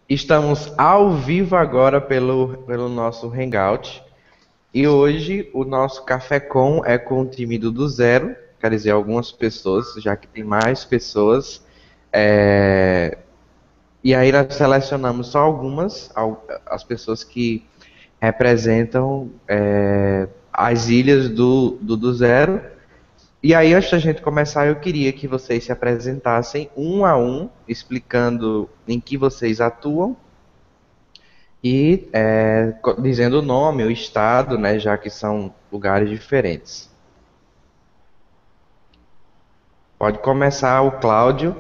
Estamos ao vivo agora pelo nosso Hangout. E hoje o nosso Café Com é com o time do Zero, quer dizer, algumas pessoas, já que tem mais pessoas. É, E aí nós selecionamos só algumas, as pessoas que representam as ilhas do Zero. E aí, antes da gente começar, eu queria que vocês se apresentassem um a um, explicando em que vocês atuam e dizendo o nome, o estado, né, já que são lugares diferentes. Pode começar o Cláudio.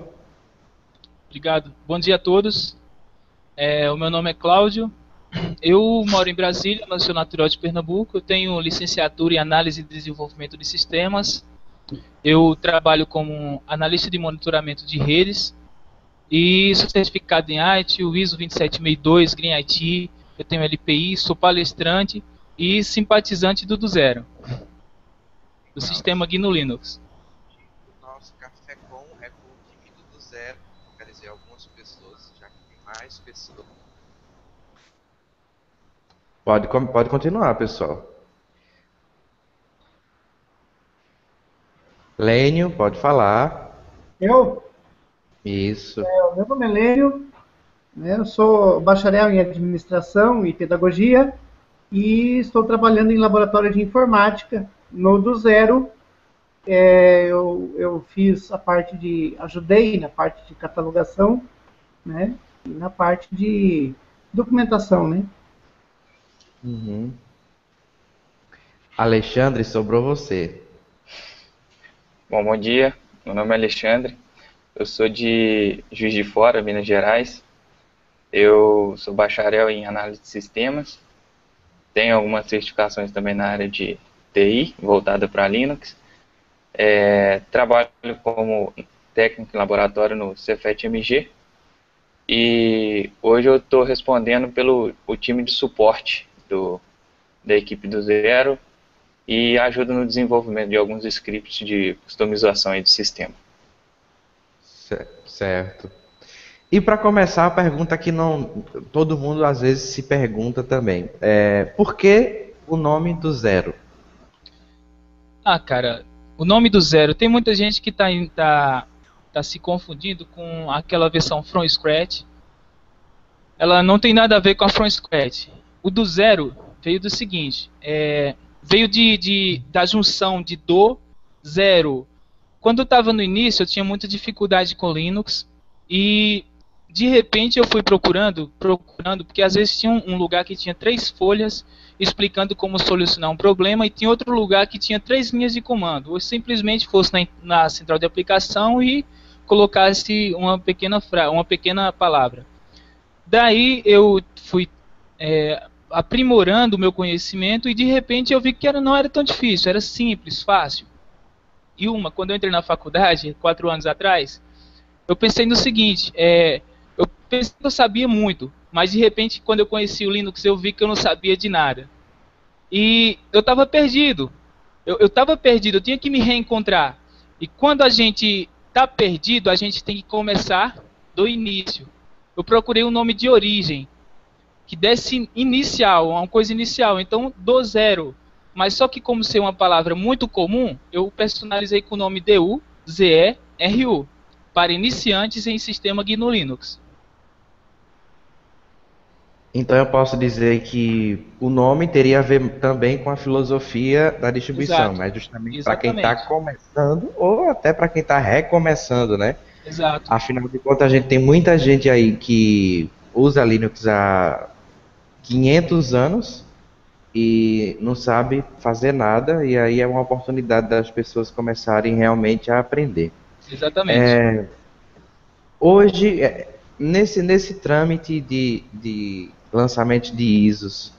Obrigado. Bom dia a todos. O meu nome é Cláudio. Eu moro em Brasília, mas sou natural de Pernambuco. Eu tenho licenciatura em análise e desenvolvimento de sistemas. Eu trabalho como analista de monitoramento de redes e sou certificado em ITIL, ISO 27002, Green IT. Eu tenho LPI, sou palestrante e simpatizante do Zero, do sistema Nossa. GNU Linux. O nosso Café Com é com o time do Zero, quer dizer, algumas pessoas, já que tem mais pessoas. Pode continuar, pessoal. Lênio, pode falar. Eu, Isso. meu nome é Lênio, né, eu sou bacharel em administração e pedagogia e estou trabalhando em laboratório de informática no do Zero. Eu fiz a parte de, ajudei na parte de catalogação, né, e na parte de documentação, né. Uhum. Alexandre, sobrou você. Bom dia. Meu nome é Alexandre. Eu sou de Juiz de Fora, Minas Gerais. Eu sou bacharel em análise de sistemas. Tenho algumas certificações também na área de TI, voltada para Linux. Trabalho como técnico em laboratório no Cefet-MG. E hoje eu estou respondendo pelo o time de suporte da equipe do Zero e ajudo no desenvolvimento de alguns scripts de customização de sistema. Certo. E para começar, a pergunta que não todo mundo às vezes se pergunta também, por que o nome do Zero? Cara, o nome do Zero, tem muita gente que tá se confundindo com aquela versão from scratch. Ela não tem nada a ver com a from scratch. O do Zero veio do seguinte, veio da junção de do, zero. Quando eu estava no início, eu tinha muita dificuldade com Linux e de repente eu fui procurando, porque às vezes tinha um lugar que tinha 3 folhas explicando como solucionar um problema e tinha outro lugar que tinha 3 linhas de comando. Ou simplesmente fosse na central de aplicação e colocasse uma pequena palavra. Daí eu fui aprimorando o meu conhecimento e de repente eu vi que não era tão difícil, era simples, fácil. Quando eu entrei na faculdade, 4 anos atrás, eu pensei no seguinte, eu pensei que eu sabia muito, mas de repente quando eu conheci o Linux eu vi que eu não sabia de nada. E eu estava perdido, eu estava perdido, eu tinha que me reencontrar. E quando a gente está perdido, a gente tem que começar do início. Eu procurei um nome de origem, que desse inicial, uma coisa inicial, então do zero. Mas só que como ser uma palavra muito comum, eu personalizei com o nome DU-ZERU, para iniciantes em sistema GNU Linux. Então eu posso dizer que o nome teria a ver também com a filosofia da distribuição, Exato, mas justamente para quem está exatamente, começando ou até para quem está recomeçando, né? exato, Afinal de contas, a gente tem muita gente aí que usa Linux há 500 anos e não sabe fazer nada, e aí é uma oportunidade das pessoas começarem realmente a aprender. exatamente. Hoje, nesse trâmite de lançamento de ISOs,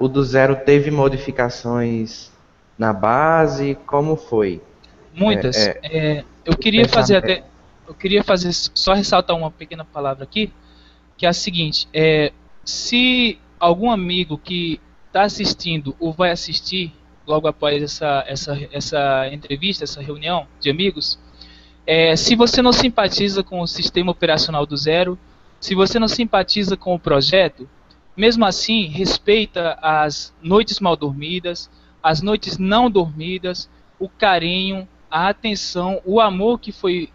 o do Zero teve modificações na base? Como foi? Muitas. Eu O queria fazer pensamento. até, eu queria fazer só ressaltar uma pequena palavra aqui, que é a seguinte: se algum amigo que está assistindo ou vai assistir logo após essa entrevista, essa reunião de amigos, se você não simpatiza com o sistema operacional do Zero, se você não simpatiza com o projeto, mesmo assim, respeita as noites mal dormidas, as noites não dormidas, o carinho, a atenção, o amor que foi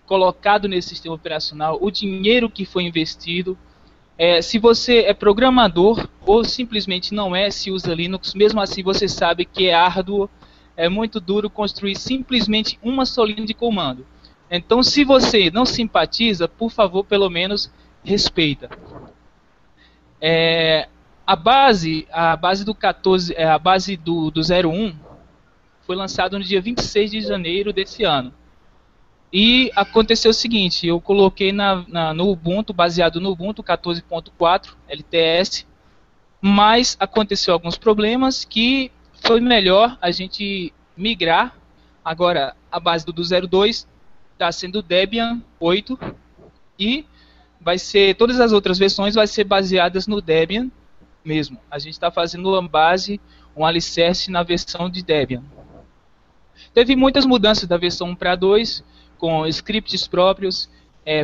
colocado nesse sistema operacional, o dinheiro que foi investido. Se você é programador ou simplesmente não é, se usa Linux, mesmo assim você sabe que é árduo, é muito duro construir simplesmente uma só linha de comando. Então, se você não simpatiza, por favor, pelo menos respeita. A base do 14, a base do 01 foi lançada no dia 26 de janeiro desse ano. E aconteceu o seguinte, eu coloquei no Ubuntu, baseado no Ubuntu 14.4 LTS, mas aconteceu alguns problemas que foi melhor a gente migrar. Agora a base do 02 está sendo Debian 8 e vai ser, todas as outras versões vai ser baseadas no Debian mesmo. A gente está fazendo uma base, um alicerce na versão de Debian. Teve muitas mudanças da versão 1 para 2, com scripts próprios,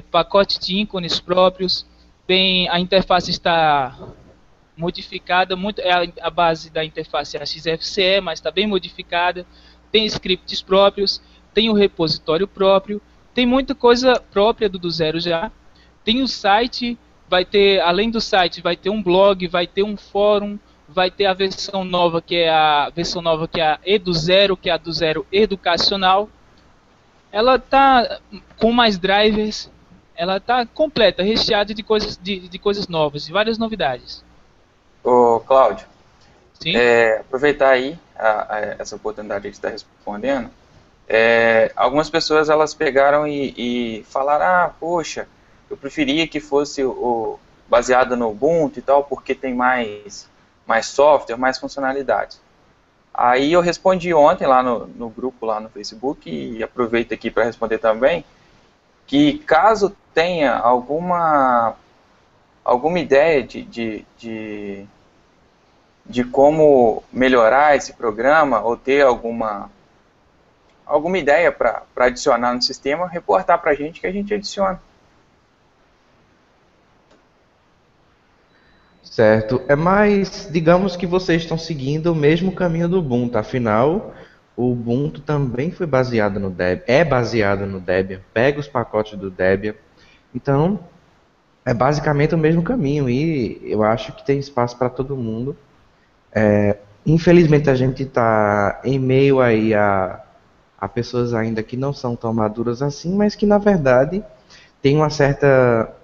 pacote de ícones próprios, a interface está modificada, a base da interface é a XFCE, mas está bem modificada, tem scripts próprios, tem o repositório próprio, tem muita coisa própria do zero já, tem o site, vai ter, além do site, vai ter um blog, vai ter um fórum, vai ter a versão nova que é a Edu0, que é a do zero educacional. Ela está com mais drivers, ela está completa, recheada de coisas novas, de várias novidades. Ô, Cláudio, Sim? Aproveitar aí essa oportunidade que você está respondendo. Algumas pessoas elas pegaram e falaram, poxa, eu preferia que fosse baseado no Ubuntu e tal, porque tem mais software, mais funcionalidades. Aí eu respondi ontem lá no grupo, lá no Facebook, e aproveito aqui para responder também, que caso tenha alguma ideia de como melhorar esse programa, ou ter alguma ideia para adicionar no sistema, reportar para a gente que a gente adiciona. Certo. Mas digamos que vocês estão seguindo o mesmo caminho do Ubuntu. Afinal, o Ubuntu também foi baseado no Debian, é baseado no Debian, pega os pacotes do Debian. Então, é basicamente o mesmo caminho e eu acho que tem espaço para todo mundo. Infelizmente, a gente está em meio aí a pessoas ainda que não são tão maduras assim, mas que na verdade tem uma certa,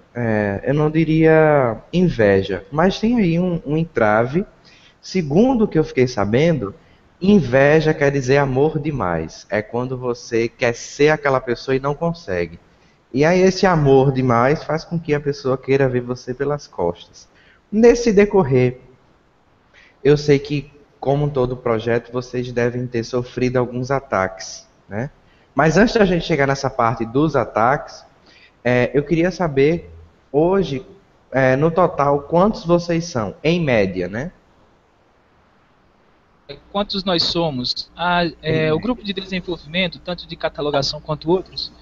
eu não diria inveja, mas tem aí um entrave. Segundo o que eu fiquei sabendo, inveja quer dizer amor demais. É quando você quer ser aquela pessoa e não consegue. E aí esse amor demais faz com que a pessoa queira ver você pelas costas. Nesse decorrer, eu sei que, como todo projeto, vocês devem ter sofrido alguns ataques, né? Mas antes da gente chegar nessa parte dos ataques, eu queria saber, hoje, no total, quantos vocês são, em média, né? Quantos nós somos? O grupo de desenvolvimento, tanto de catalogação quanto outros,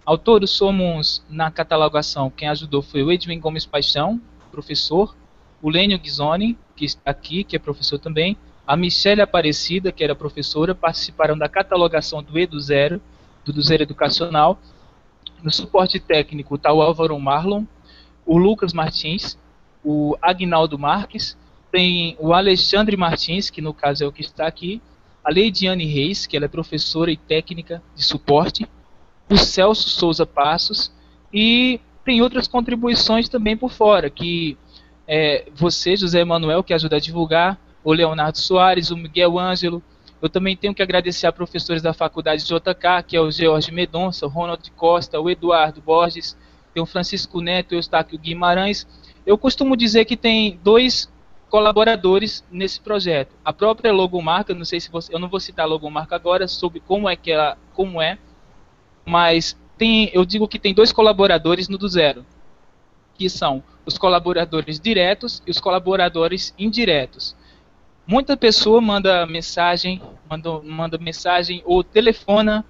ao todo somos, na catalogação, quem ajudou foi o Edwin Gomes Paixão, professor, o Lênio Ghisoni, que está aqui, que é professor também, a Michele Aparecida, que era professora, participaram da catalogação do Edu0, do Zero Educacional. No suporte técnico está o Álvaro Marlon, o Lucas Martins, o Agnaldo Marques, tem o Alexandre Martins, que no caso é o que está aqui, a Leidiane Reis, que ela é professora e técnica de suporte, o Celso Souza Passos, e tem outras contribuições também por fora, que você, José Emanuel, que ajuda a divulgar, o Leonardo Soares, o Miguel Ângelo. Eu também tenho que agradecer a professores da faculdade de JK, que é o George Medonça, o Ronald Costa, o Eduardo Borges, tem o Francisco Neto e o Eustáquio Guimarães. Eu costumo dizer que tem 2 colaboradores nesse projeto. A própria logomarca, não sei se eu não vou citar a logomarca agora, sobre como é, mas eu digo que tem 2 colaboradores no do zero, que são os colaboradores diretos e os colaboradores indiretos. Muita pessoa manda mensagem ou telefona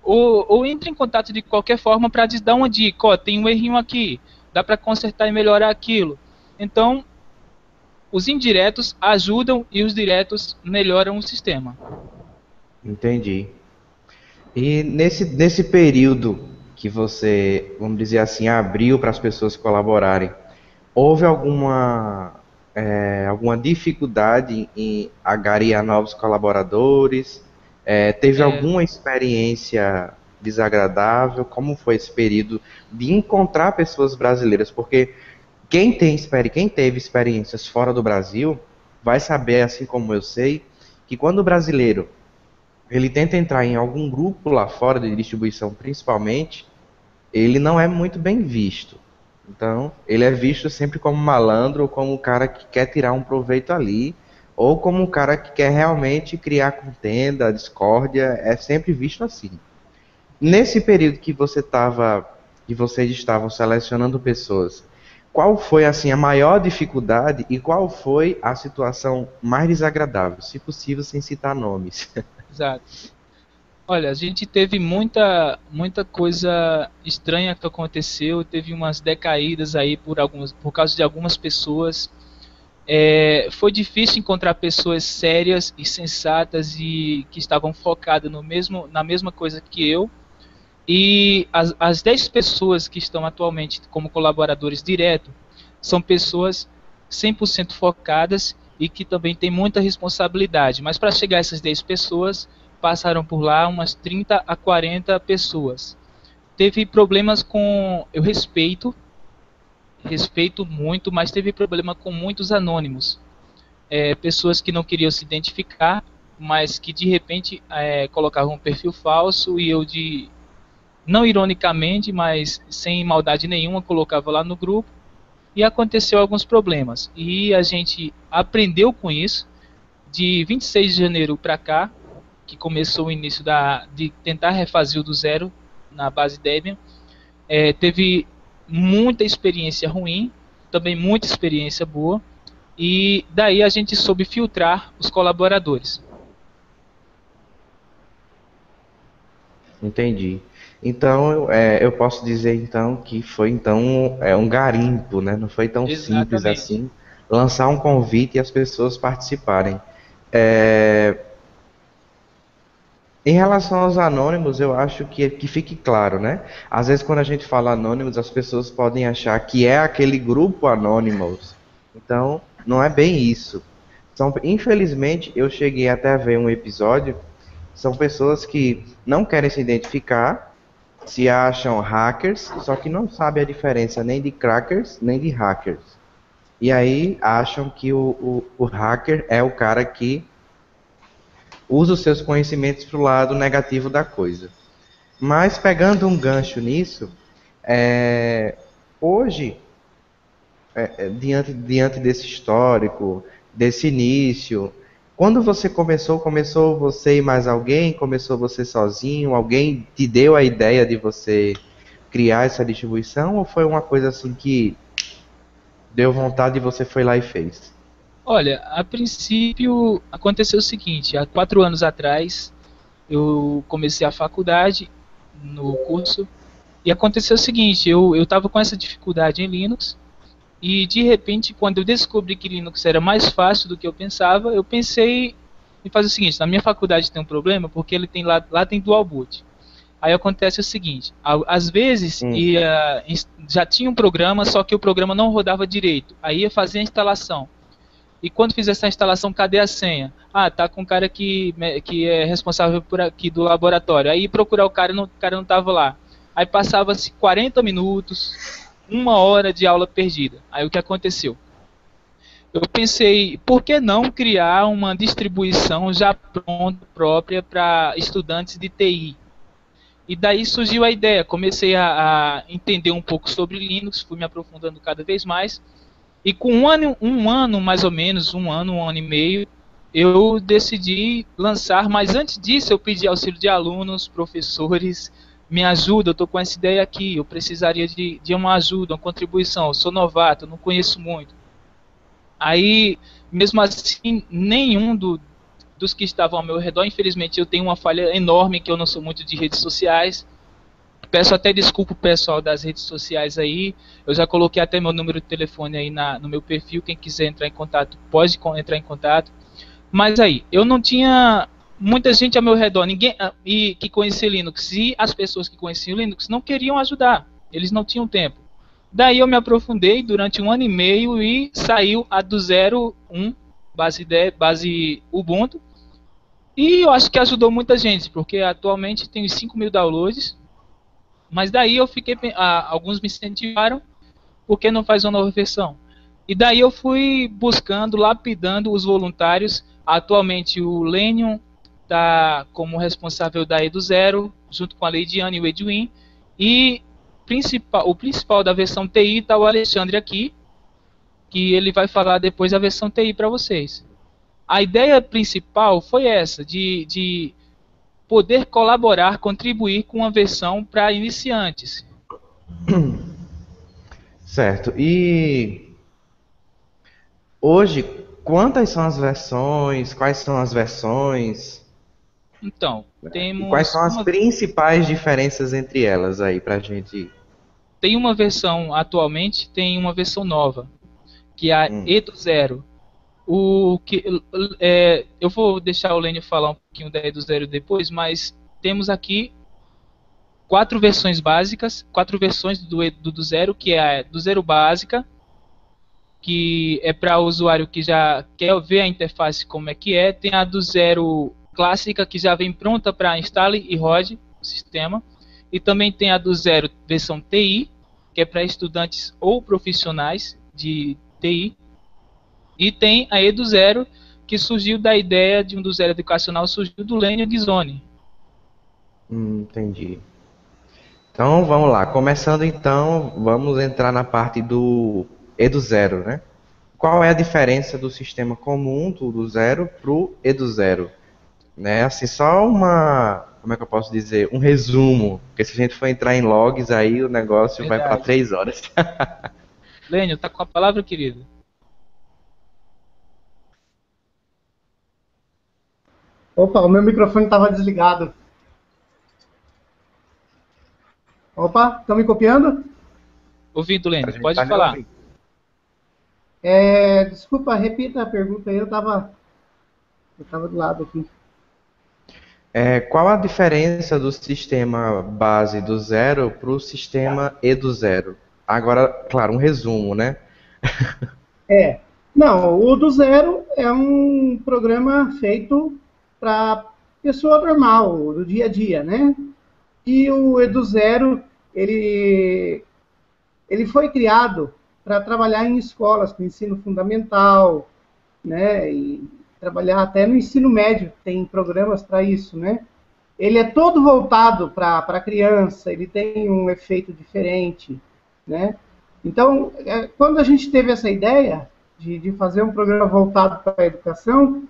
ou entra em contato de qualquer forma para dar uma dica. Tem um errinho aqui, dá para consertar e melhorar aquilo. Então, os indiretos ajudam e os diretos melhoram o sistema. Entendi. E nesse período que você, vamos dizer assim, abriu para as pessoas colaborarem, houve alguma dificuldade em agariar novos colaboradores? Teve alguma experiência desagradável? Como foi esse período de encontrar pessoas brasileiras? Porque quem teve experiências fora do Brasil vai saber, assim como eu sei, que quando o brasileiro ele tenta entrar em algum grupo lá fora de distribuição, principalmente, ele não é muito bem visto. Então, ele é visto sempre como malandro, ou como um cara que quer tirar um proveito ali, ou como um cara que quer realmente criar contenda, discórdia, é sempre visto assim. Nesse período que vocês estavam selecionando pessoas, qual foi assim a maior dificuldade e qual foi a situação mais desagradável, se possível sem citar nomes? Exato. Olha, a gente teve muita coisa estranha que aconteceu, teve umas decaídas aí por causa de algumas pessoas. Foi difícil encontrar pessoas sérias e sensatas e que estavam focadas na mesma coisa que eu. E as 10 pessoas que estão atualmente como colaboradores direto são pessoas 100% focadas e que também têm muita responsabilidade. Mas para chegar a essas 10 pessoas, passaram por lá umas 30 a 40 pessoas. Teve problemas com... Eu respeito muito, mas teve problema com muitos anônimos. Pessoas que não queriam se identificar, mas que de repente colocavam um perfil falso e eu não ironicamente, mas sem maldade nenhuma, colocava lá no grupo e aconteceu alguns problemas. E a gente aprendeu com isso. De 26 de janeiro para cá, que começou o início de tentar refazer o do zero na base Debian, teve muita experiência ruim, também muita experiência boa, e daí a gente soube filtrar os colaboradores. Entendi. Então, eu posso dizer então que foi então um garimpo, né? Não foi tão simples Exatamente. assim lançar um convite e as pessoas participarem. É, Em relação aos anônimos, eu acho que fique claro, né? Às vezes, quando a gente fala anônimos, as pessoas podem achar que é aquele grupo Anonymous. Então, não é bem isso. Infelizmente, eu cheguei até a ver um episódio. São pessoas que não querem se identificar, se acham hackers, só que não sabem a diferença nem de crackers, nem de hackers. E aí acham que o hacker é o cara que usa os seus conhecimentos para o lado negativo da coisa. Mas pegando um gancho nisso, hoje, diante desse histórico, desse início, quando você começou você e mais alguém? Começou você sozinho? Alguém te deu a ideia de você criar essa distribuição? Ou foi uma coisa assim que deu vontade e você foi lá e fez? Olha, a princípio aconteceu o seguinte: há 4 anos atrás eu comecei a faculdade no curso e aconteceu o seguinte: eu estava com essa dificuldade em Linux e de repente, quando eu descobri que Linux era mais fácil do que eu pensava, eu pensei em fazer o seguinte: na minha faculdade tem um problema porque ele tem lá tem dual boot. Aí acontece o seguinte: às vezes já tinha um programa, só que o programa não rodava direito. Aí ia fazer a instalação. E quando fiz essa instalação, cadê a senha? Ah, tá com o cara que é responsável por aqui do laboratório. Aí procurar o cara não tava lá. Aí passava-se 40 minutos, 1 hora de aula perdida. Aí o que aconteceu? Eu pensei, por que não criar uma distribuição já pronta, própria para estudantes de TI? E daí surgiu a ideia, comecei a entender um pouco sobre Linux, fui me aprofundando cada vez mais. E com um ano mais ou menos, um ano e meio, eu decidi lançar, mas antes disso eu pedi auxílio de alunos, professores, me ajuda, eu estou com essa ideia aqui, eu precisaria de uma ajuda, uma contribuição, eu sou novato, eu não conheço muito. Aí, mesmo assim, nenhum dos que estavam ao meu redor, infelizmente eu tenho uma falha enorme, que eu não sou muito de redes sociais, Peço até desculpa o pessoal das redes sociais aí. Eu já coloquei até meu número de telefone aí no meu perfil. Quem quiser entrar em contato, pode entrar em contato. Mas aí, eu não tinha muita gente ao meu redor, ninguém que conhecia Linux. E as pessoas que conheciam Linux não queriam ajudar. Eles não tinham tempo. Daí eu me aprofundei durante 1 ano e meio e saiu a do 0.1, base Ubuntu. E eu acho que ajudou muita gente, porque atualmente tem 5.000 downloads. Mas daí eu fiquei, alguns me incentivaram, por que não faz uma nova versão? E daí eu fui buscando, lapidando os voluntários. Atualmente o Lenion está como responsável da Edu0, junto com a Leidiane e o Edwin. E o principal da versão TI está o Alexandre aqui, que ele vai falar depois a versão TI para vocês. A ideia principal foi essa, de poder colaborar, contribuir com uma versão para iniciantes. Certo. E hoje, quantas são as versões? Quais são as versões? Então, temos... E quais são as principais diferenças entre elas aí pra gente... Tem uma versão, atualmente, tem uma versão nova, que é a Edu0. Eu vou deixar o Lênio falar um pouquinho da Edu0 depois, mas temos aqui 4 versões básicas, 4 versões do Edu0, que é a Edu0 básica, que é para o usuário que já quer ver a interface como é que é. Tem a Edu0 clássica, que já vem pronta para instale e rode o sistema. E também tem a Edu0 versão TI, que é para estudantes ou profissionais de TI. E tem a Edu0, que surgiu da ideia de um do zero educacional, surgiu do Lênio Ghisoni. Entendi. Então vamos lá, começando então, vamos entrar na parte do Edu0, né? Qual é a diferença do sistema comum do zero para o Edu0? Né? Assim, só como é que eu posso dizer? Um resumo, porque se a gente for entrar em logs aí o negócio vai para 3 horas. Lênio, tá com a palavra, querido? Opa, o meu microfone estava desligado. Opa, estão me copiando? Ouvindo, Lênio, pode falar. Desculpa, repita a pergunta aí, eu estava do lado aqui. Qual a diferença do sistema base do zero para o sistema Edu0? Agora, claro, um resumo, né? Não, o do zero é um programa feito para pessoa normal, do dia a dia, né? E o Edu0, ele foi criado para trabalhar em escolas com ensino fundamental, né? E trabalhar até no ensino médio, tem programas para isso, né? Ele é todo voltado para a criança, ele tem um efeito diferente, né? Então, quando a gente teve essa ideia de fazer um programa voltado para a educação,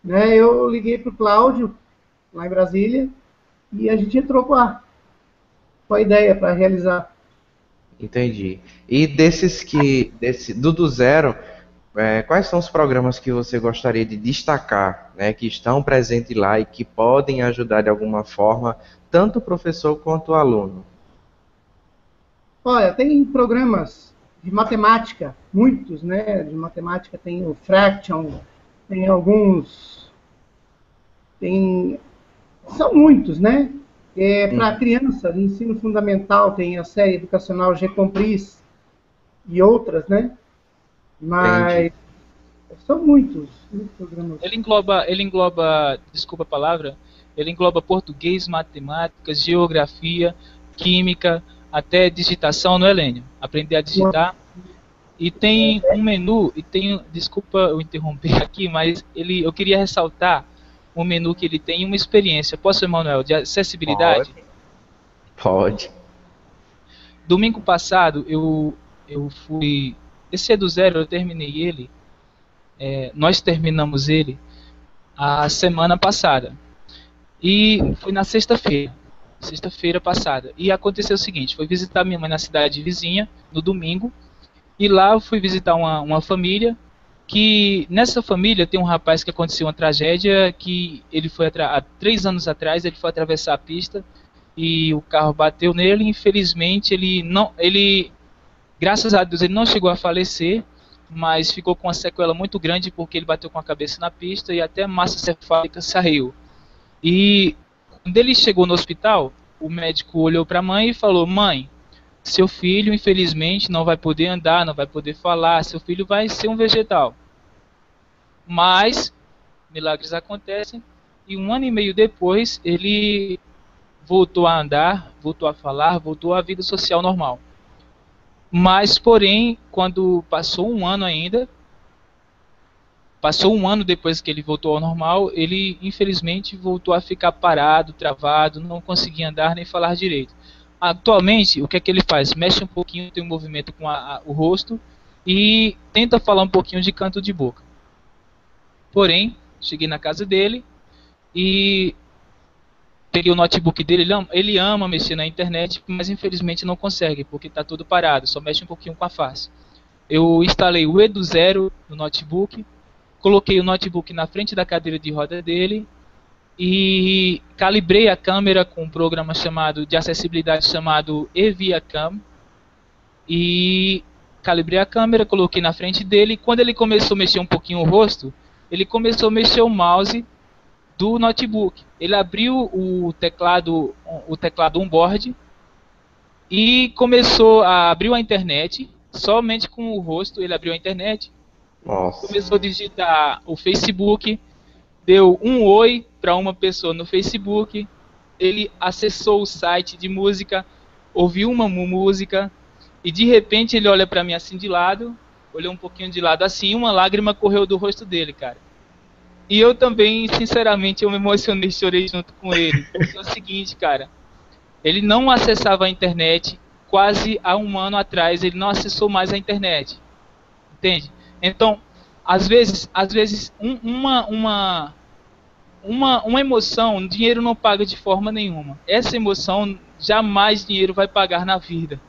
né, eu liguei para o Cláudio, lá em Brasília, e a gente entrou com a ideia para realizar. Entendi. E do zero, quais são os programas que você gostaria de destacar, né, que estão presentes lá e que podem ajudar de alguma forma tanto o professor quanto o aluno? Olha, tem programas de matemática, muitos, né? De matemática tem o Fraction, tem alguns, são muitos, né? Para criança, de ensino fundamental, tem a série educacional G-Compris e outras, né? Mas são muitos programas. Ele engloba, desculpa a palavra, ele engloba português, matemática, geografia, química, até digitação, não é, Lênio? Aprender a digitar. E tem um menu, desculpa eu interromper aqui, mas eu queria ressaltar um menu que ele tem, uma experiência. Posso, Emanuel, de acessibilidade? Pode. Domingo passado, eu fui... Esse Edu0, eu terminei ele, nós terminamos ele a semana passada. E fui na sexta-feira passada. E aconteceu o seguinte, fui visitar minha mãe na cidade vizinha, no domingo, e lá eu fui visitar uma família, que nessa família tem um rapaz que aconteceu uma tragédia, que ele foi há 3 anos atrás, ele foi atravessar a pista, e o carro bateu nele. Infelizmente, graças a Deus, ele não chegou a falecer, mas ficou com uma sequela muito grande porque ele bateu com a cabeça na pista e até massa cefálica saiu. E quando ele chegou no hospital, o médico olhou para a mãe e falou: mãe, seu filho infelizmente não vai poder andar, não vai poder falar, seu filho vai ser um vegetal. Mas milagres acontecem e 1 ano e meio depois ele voltou a andar, voltou a falar, voltou à vida social normal. Mas, porém, quando passou 1 ano ainda, passou 1 ano depois que ele voltou ao normal, ele infelizmente voltou a ficar parado, travado, não conseguia andar nem falar direito. Atualmente, o que é que ele faz? Mexe um pouquinho, tem um movimento com o rosto e tenta falar um pouquinho de canto de boca. Porém, cheguei na casa dele e peguei o notebook dele. Ele ama mexer na internet, mas infelizmente não consegue, porque está tudo parado, só mexe um pouquinho com a face. Eu instalei o Edu0 no notebook, coloquei o notebook na frente da cadeira de roda dele e calibrei a câmera com um programa de acessibilidade chamado EviaCam. E calibrei a câmera, coloquei na frente dele. Quando ele começou a mexer um pouquinho o rosto, ele começou a mexer o mouse do notebook. Ele abriu o teclado onboard e abriu a internet. Somente com o rosto ele abriu a internet. Nossa. Começou a digitar o Facebook, deu um oi para uma pessoa no Facebook. Ele acessou o site de música, ouviu uma música e de repente ele olha para mim assim de lado, olhou um pouquinho de lado assim, e uma lágrima correu do rosto dele, cara. E eu também, sinceramente, eu me emocionei, chorei junto com ele. Porque é o seguinte, cara, ele não acessava a internet quase há 1 ano atrás, ele não acessou mais a internet. Entende? Então, às vezes uma emoção, dinheiro não paga de forma nenhuma. Essa emoção, jamais dinheiro vai pagar na vida.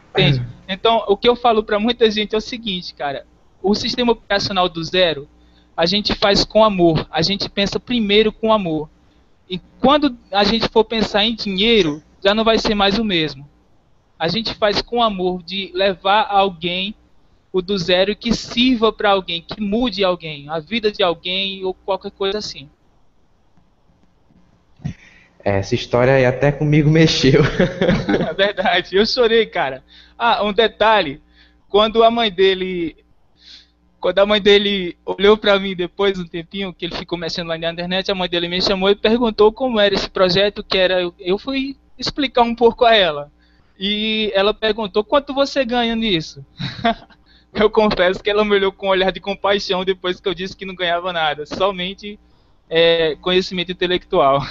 Entende? Então, o que eu falo para muita gente é o seguinte, cara, o sistema operacional do zero, a gente faz com amor, a gente pensa primeiro com amor. E quando a gente for pensar em dinheiro, já não vai ser mais o mesmo. A gente faz com amor de levar alguém o do zero que sirva para alguém, que mude alguém, a vida de alguém ou qualquer coisa assim. Essa história aí até comigo mexeu. É verdade, eu chorei, cara. Ah, um detalhe, quando a mãe dele olhou pra mim depois, um tempinho, que ele ficou mexendo lá na internet, a mãe dele me chamou e perguntou como era esse projeto, que era... Eu fui explicar um pouco a ela. E ela perguntou, quanto você ganha nisso? Eu confesso que ela me olhou com um olhar de compaixão depois que eu disse que não ganhava nada, somente conhecimento intelectual.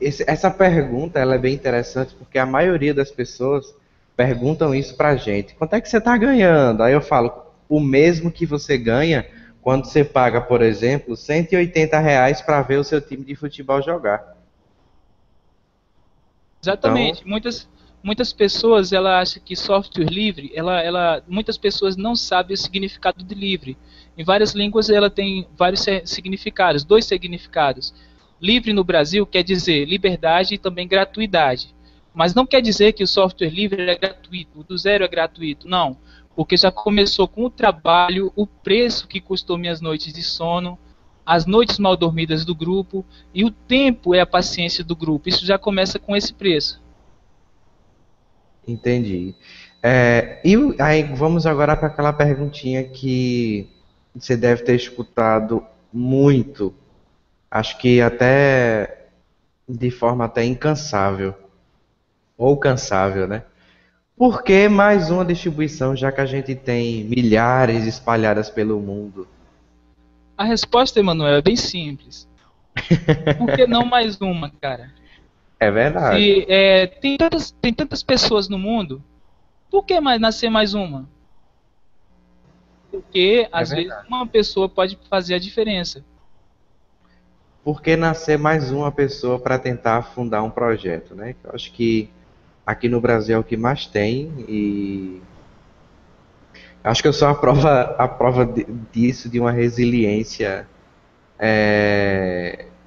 Essa pergunta ela é bem interessante porque a maioria das pessoas perguntam isso pra gente. Quanto é que você está ganhando? Aí eu falo, o mesmo que você ganha quando você paga, por exemplo, R$ 180 para ver o seu time de futebol jogar. Exatamente. Então, Muitas pessoas ela acham que software livre, muitas pessoas não sabem o significado de livre. Em várias línguas ela tem vários significados, 2 significados. Livre no Brasil quer dizer liberdade e também gratuidade. Mas não quer dizer que o software livre é gratuito, o do zero é gratuito, não. Porque já começou com o trabalho, o preço que custou minhas noites de sono, as noites mal dormidas do grupo, e o tempo é a paciência do grupo. Isso já começa com esse preço. entendi. Aí vamos agora para aquela perguntinha que você deve ter escutado muito, acho que até de forma até incansável, ou cansável, né? Por que mais uma distribuição, já que a gente tem milhares espalhadas pelo mundo? A resposta, Emanuel, é bem simples. Por que não mais uma, cara? É verdade. Se tem tantas pessoas no mundo, por que nascer mais uma? Porque, É às vezes, verdade. uma pessoa pode fazer a diferença. Por que nascer mais uma pessoa para tentar fundar um projeto, né? Eu acho que aqui no Brasil é o que mais tem e acho que eu sou a prova disso, de uma resiliência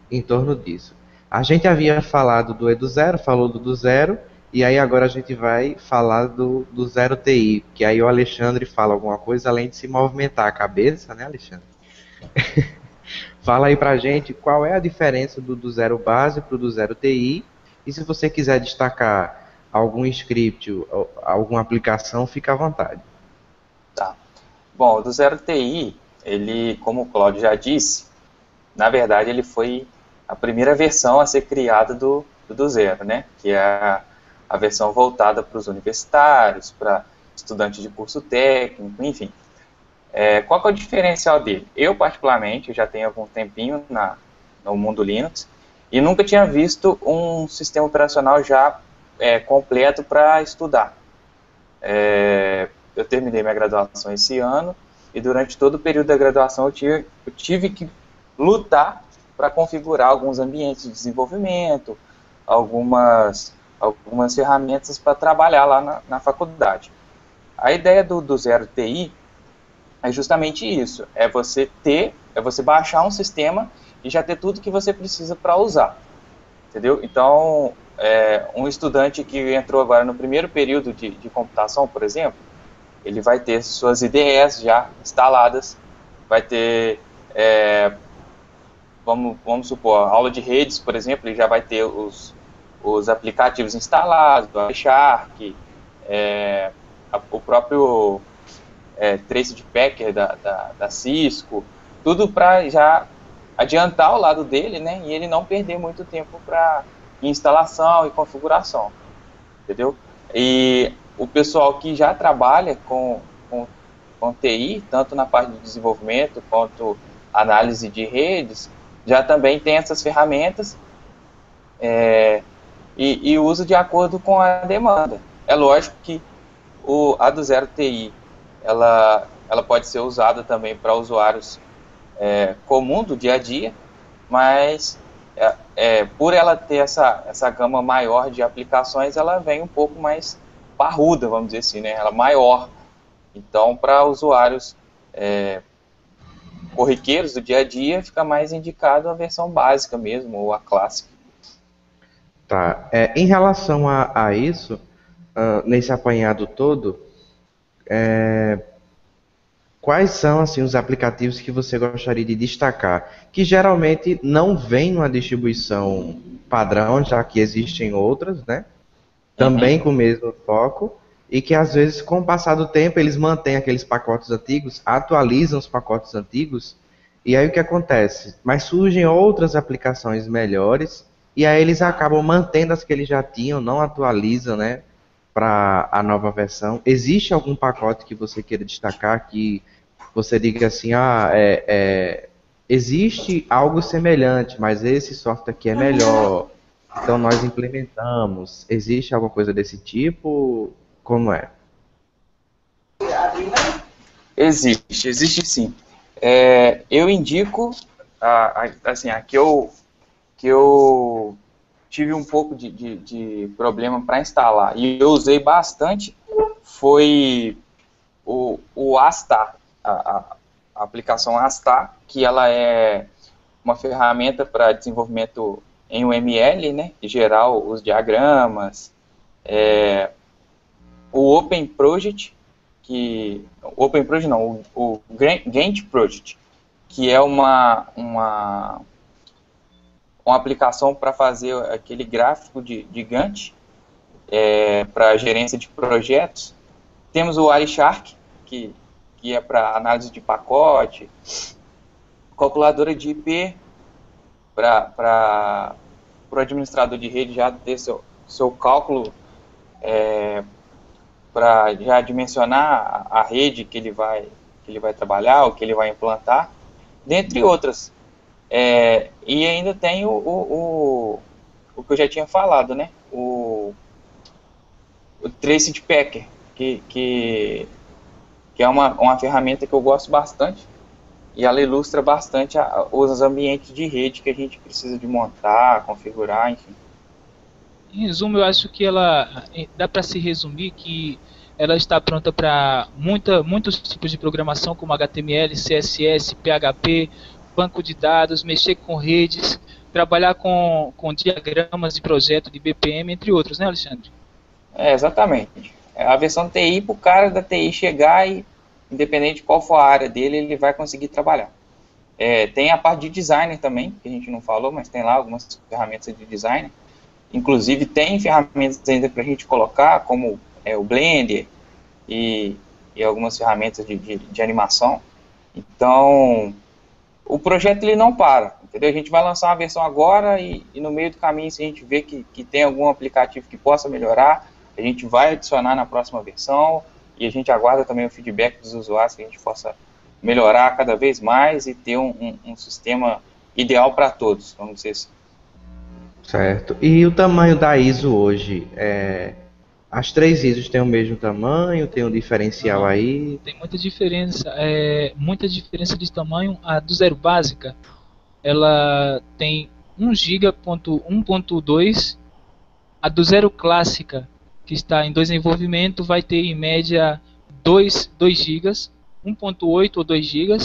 em torno disso. A gente havia falado do Edu0, falou do zero, e aí agora a gente vai falar do Zero TI, que aí o Alexandre fala alguma coisa além de se movimentar a cabeça, né, Alexandre? Fala aí pra gente qual é a diferença do Zero Base para o do Zero TI, e se você quiser destacar algum script, ou alguma aplicação, fica à vontade. Tá. Bom, o do Zero TI, ele, como o Cláudio já disse, na verdade ele foi a primeira versão a ser criada do Zero, né? Que é a versão voltada para os universitários, para estudantes de curso técnico, enfim. Qual que é o diferencial dele? Eu, particularmente, já tenho algum tempinho no mundo Linux e nunca tinha visto um sistema operacional já completo para estudar. Eu terminei minha graduação esse ano e durante todo o período da graduação eu tive que lutar para configurar alguns ambientes de desenvolvimento, algumas ferramentas para trabalhar lá na faculdade. A ideia do Zero TI é justamente isso, é você baixar um sistema e já ter tudo que você precisa para usar, entendeu? Então, um estudante que entrou agora no primeiro período de computação, por exemplo, ele vai ter suas IDEs já instaladas, vai ter, vamos supor, aula de redes, por exemplo, ele já vai ter os aplicativos instalados, o Shark, o próprio Trace de Packer da Cisco, tudo para já adiantar o lado dele, né, e ele não perder muito tempo para instalação e configuração, entendeu? E o pessoal que já trabalha com TI, tanto na parte de desenvolvimento quanto análise de redes, já também tem essas ferramentas e usa de acordo com a demanda. É lógico que a do Zero TI ela pode ser usada também para usuários comum do dia a dia, mas por ela ter essa gama maior de aplicações, ela vem um pouco mais parruda, vamos dizer assim, né? Ela é maior. Então, para usuários corriqueiros do dia a dia, fica mais indicado a versão básica mesmo, ou a clássica. Tá. Em relação a isso, nesse apanhado todo, quais são assim, os aplicativos que você gostaria de destacar? Que geralmente não vem numa distribuição padrão, já que existem outras, né? Também com o mesmo foco, e que às vezes, com o passar do tempo, eles mantêm aqueles pacotes antigos, atualizam os pacotes antigos, e aí o que acontece? Mas surgem outras aplicações melhores, e aí eles acabam mantendo as que eles já tinham, não atualizam, né, para a nova versão. Existe algum pacote que você queira destacar, que você diga assim, existe algo semelhante, mas esse software aqui é melhor, então nós implementamos. Existe alguma coisa desse tipo? Como é? Existe sim. Eu indico, assim, a que eu tive um pouco de problema para instalar, e eu usei bastante, foi o Astar, a aplicação Astar, que ela é uma ferramenta para desenvolvimento em UML, né, em geral, os diagramas, o Open Project, o Gantt Project, que é uma aplicação para fazer aquele gráfico de Gantt, para gerência de projetos. Temos o Wireshark, que é para análise de pacote, calculadora de IP, para o administrador de rede já ter seu cálculo, para já dimensionar a rede que ele vai trabalhar, o que ele vai implantar, dentre outras. E ainda tem o que eu já tinha falado, né? O Trace de Packer, que é uma ferramenta que eu gosto bastante, e ela ilustra bastante os ambientes de rede que a gente precisa de montar, configurar, enfim. Em resumo, eu acho que dá para se resumir que ela está pronta para muitos tipos de programação, como HTML, CSS, PHP, banco de dados, mexer com redes, trabalhar com diagramas de projeto de BPM, entre outros, né, Alexandre? Exatamente. A versão TI, para o cara da TI chegar e, independente de qual for a área dele, ele vai conseguir trabalhar. Tem a parte de designer também, que a gente não falou, mas tem lá algumas ferramentas de designer. Inclusive, tem ferramentas ainda para a gente colocar, como o Blender e algumas ferramentas de animação. Então, o projeto ele não para, entendeu? A gente vai lançar uma versão agora e no meio do caminho, se a gente vê que tem algum aplicativo que possa melhorar, a gente vai adicionar na próxima versão e a gente aguarda também o feedback dos usuários que a gente possa melhorar cada vez mais e ter um sistema ideal para todos, vamos dizer assim. Certo. E o tamanho da ISO hoje? As 3 ISOs têm o mesmo tamanho? Tem um diferencial aí? Tem muita diferença de tamanho. A do 0 básica, ela tem 1 GB, 1.2. A do 0 clássica, que está em desenvolvimento, vai ter em média 2 GB, 1.8 ou 2 GB.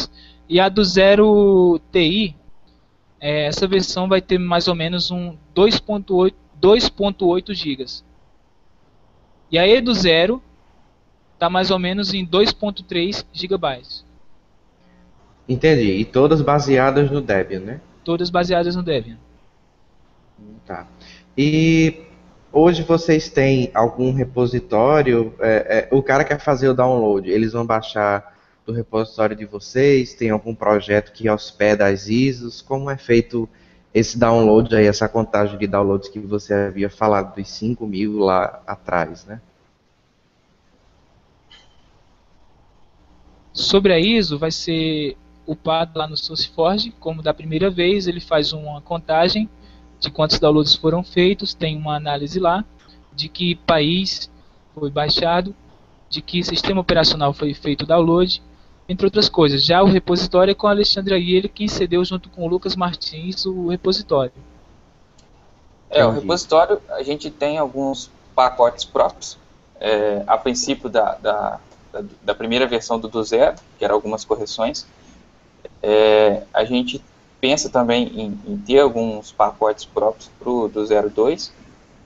E a do 0 TI, essa versão vai ter mais ou menos um 2.8 GB. E a E do 0 está mais ou menos em 2.3 GB. Entendi. E todas baseadas no Debian, né? Todas baseadas no Debian. Tá. E hoje vocês têm algum repositório? O cara quer fazer o download, eles vão baixar do repositório de vocês? Tem algum projeto que hospeda as ISOs? Como é feito esse download aí, essa contagem de downloads que você havia falado dos 5.000 lá atrás, né? Sobre a ISO, vai ser upado lá no SourceForge, como da primeira vez. Ele faz uma contagem de quantos downloads foram feitos, tem uma análise lá de que país foi baixado, de que sistema operacional foi feito o download, entre outras coisas. Já o repositório é com o Alexandre aí, ele que cedeu junto com o Lucas Martins o repositório. O repositório, a gente tem alguns pacotes próprios. A princípio da primeira versão do 0, que eram algumas correções. A gente pensa também em ter alguns pacotes próprios para o do 02,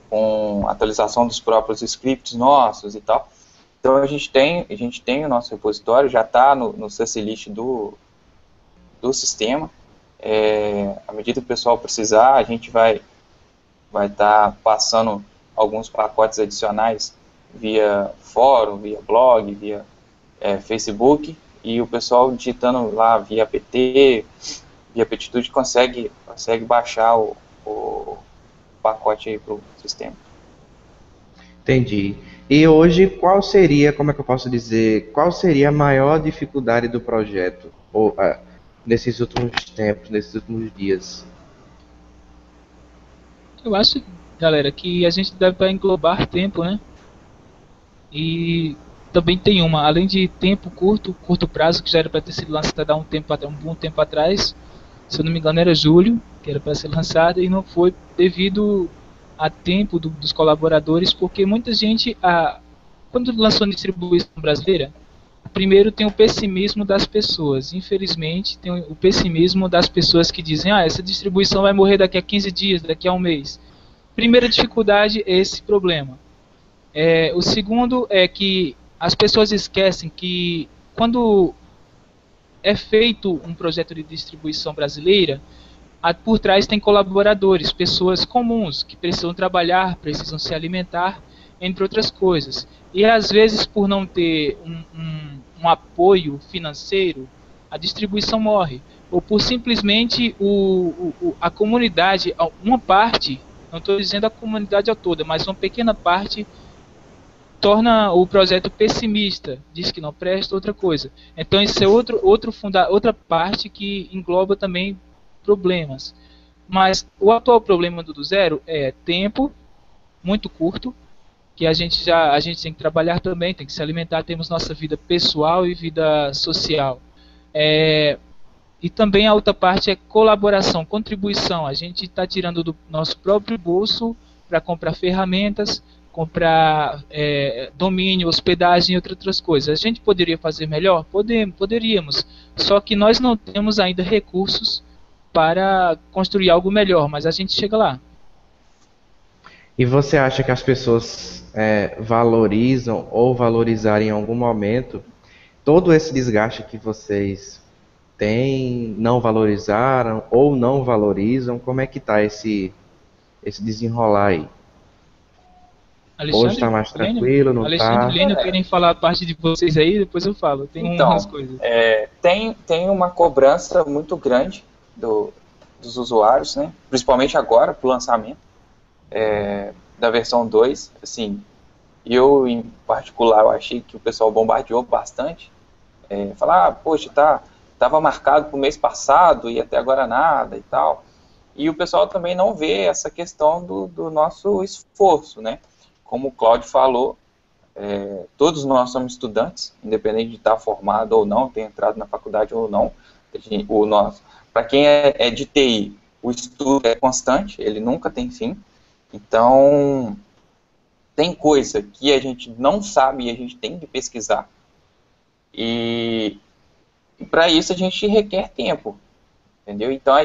com atualização dos próprios scripts nossos e tal. Então a gente tem o nosso repositório, já está no CC-list do sistema. À medida que o pessoal precisar, a gente vai estar passando alguns pacotes adicionais via fórum, via blog, via Facebook, e o pessoal digitando lá via apt, via aptitude, consegue baixar o pacote aí para o sistema. Entendi. E hoje, qual seria a maior dificuldade do projeto nesses últimos tempos, nesses últimos dias? Eu acho, galera, que a gente deve englobar tempo, né? E também tem além de tempo curto prazo, que já era para ter sido lançado há um bom tempo atrás, se eu não me engano era julho, que era para ser lançada, e não foi devido a tempo dos colaboradores, porque muita gente, quando lançou a distribuição brasileira, primeiro tem o pessimismo das pessoas. Infelizmente, tem o pessimismo das pessoas que dizem, essa distribuição vai morrer daqui a 15 dias, daqui a um mês. Primeira dificuldade é esse problema. O segundo é que as pessoas esquecem que quando é feito um projeto de distribuição brasileira, por trás tem colaboradores, pessoas comuns que precisam trabalhar, precisam se alimentar, entre outras coisas. E às vezes, por não ter um apoio financeiro, a distribuição morre. Ou por simplesmente a comunidade, uma parte, não estou dizendo a comunidade toda, mas uma pequena parte torna o projeto pessimista, diz que não presta, outra coisa. Então isso é outra parte que engloba também problemas. Mas o atual problema do 0 é tempo muito curto, que a gente tem que trabalhar também, tem que se alimentar, temos nossa vida pessoal e vida social. E também a outra parte é colaboração, contribuição. A gente está tirando do nosso próprio bolso para comprar ferramentas, comprar domínio, hospedagem e outras coisas. A gente poderia fazer melhor? Poderíamos. Só que nós não temos ainda recursos para construir algo melhor, mas a gente chega lá. E você acha que as pessoas valorizam ou valorizaram em algum momento todo esse desgaste que vocês têm, não valorizaram ou não valorizam? Como é que tá esse desenrolar aí? Hoje está mais tranquilo, não Alexandre tá? e Lênin querem falar a parte de vocês aí, depois eu falo. Tem Então, umas coisas. tem uma cobrança muito grande dos usuários, né? Principalmente agora, para o lançamento da versão 2. Assim, eu, em particular, eu achei que o pessoal bombardeou bastante. Falar, poxa, tava marcado para o mês passado e até agora nada e tal. E o pessoal também não vê essa questão do nosso esforço, né? Como o Cláudio falou, todos nós somos estudantes, independente de estar formado ou não, ter entrado na faculdade ou não. Para quem é de TI, o estudo é constante, ele nunca tem fim. Então, tem coisa que a gente não sabe e a gente tem que pesquisar. E para isso a gente requer tempo, entendeu? Então,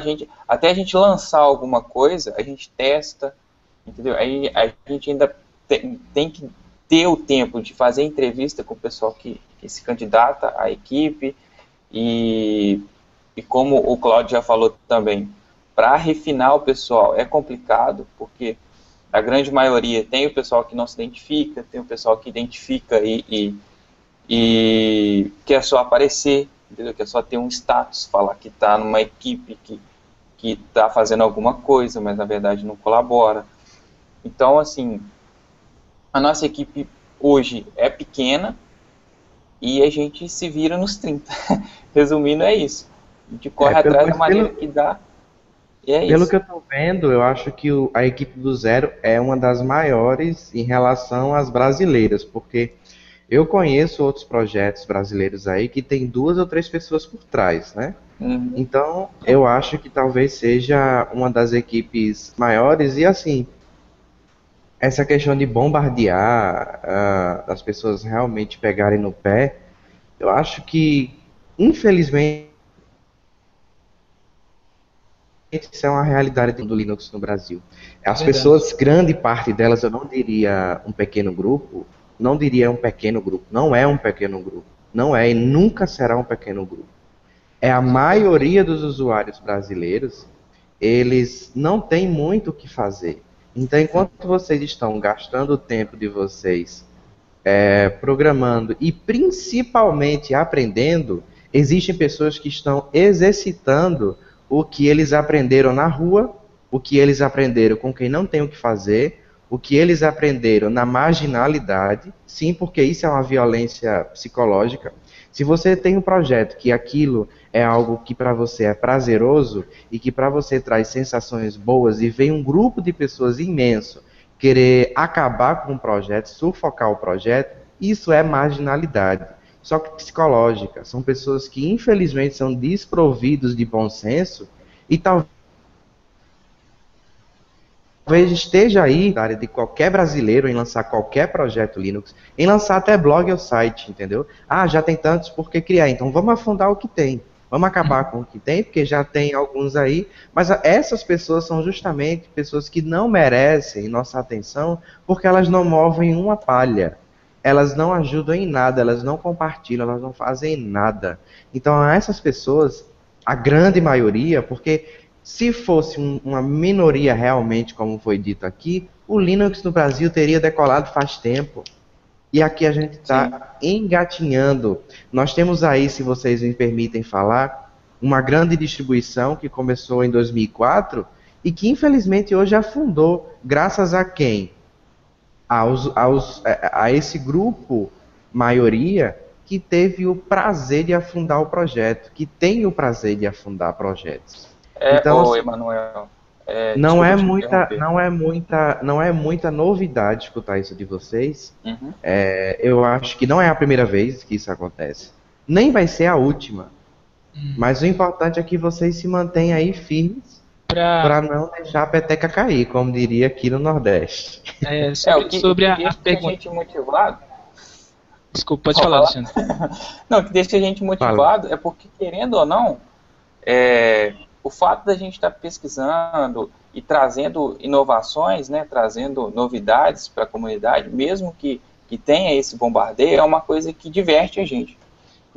até a gente lançar alguma coisa, a gente testa, entendeu? Aí a gente ainda tem que ter o tempo de fazer entrevista com o pessoal que se candidata à equipe e como o Cláudio já falou também, para refinar o pessoal é complicado, porque a grande maioria tem o pessoal que não se identifica, tem o pessoal que identifica e quer só aparecer, entendeu? Quer só ter um status, falar que está numa equipe que está fazendo alguma coisa, mas na verdade não colabora. Então, assim, a nossa equipe hoje é pequena e a gente se vira nos 30. Resumindo, é isso. A gente corre atrás da maneira que dá e é Pelo isso. que eu estou vendo, eu acho que a equipe do Zero é uma das maiores em relação às brasileiras, porque eu conheço outros projetos brasileiros aí que tem 2 ou 3 pessoas por trás, né? Uhum. Então, eu acho que talvez seja uma das equipes maiores e assim, essa questão de bombardear, as pessoas realmente pegarem no pé, eu acho que, infelizmente, isso é uma realidade do Linux no Brasil. As Verdade. pessoas, grande parte delas, eu não diria um pequeno grupo, não diria um pequeno grupo, não é um pequeno grupo, não é e nunca será um pequeno grupo. É a maioria dos usuários brasileiros, eles não têm muito o que fazer. Então, enquanto vocês estão gastando o tempo de vocês programando e principalmente aprendendo, existem pessoas que estão exercitando o que eles aprenderam na rua, o que eles aprenderam com quem não tem o que fazer, o que eles aprenderam na marginalidade, sim, porque isso é uma violência psicológica. Se você tem um projeto que aquilo é algo que para você é prazeroso e que para você traz sensações boas e vem um grupo de pessoas imenso querer acabar com o projeto, sufocar o projeto, isso é marginalidade. Só que psicológica. São pessoas que infelizmente são desprovidos de bom senso e talvez esteja aí na área de qualquer brasileiro em lançar qualquer projeto Linux, em lançar até blog ou site, entendeu? Ah, já tem tantos, por que criar? Então vamos afundar o que tem. Vamos acabar com o que tem, porque já tem alguns aí, mas essas pessoas são justamente pessoas que não merecem nossa atenção, porque elas não movem uma palha. Elas não ajudam em nada, elas não compartilham, elas não fazem nada. Então essas pessoas, a grande maioria, porque se fosse uma minoria realmente, como foi dito aqui, o Linux no Brasil teria decolado faz tempo. E aqui a gente está engatinhando. Nós temos aí, se vocês me permitem falar, uma grande distribuição que começou em 2004 e que infelizmente hoje afundou. Graças a quem? A esse grupo, maioria, que teve o prazer de afundar o projeto, que tem o prazer de afundar projetos. Então, Emanuel, não é muita novidade escutar isso de vocês. Uhum. Eu acho que não é a primeira vez que isso acontece. Nem vai ser a última. Mas o importante é que vocês se mantenham aí firmes para não deixar a peteca cair, como diria aqui no Nordeste. Sobre a pergunta. pergunta. A gente motivado. Desculpa, pode falar, Alexandre. Não, o que deixa a gente motivado é porque, querendo ou não, o fato da gente estar pesquisando e trazendo inovações, né, trazendo novidades para a comunidade, mesmo que tenha esse bombardeio, é uma coisa que diverte a gente,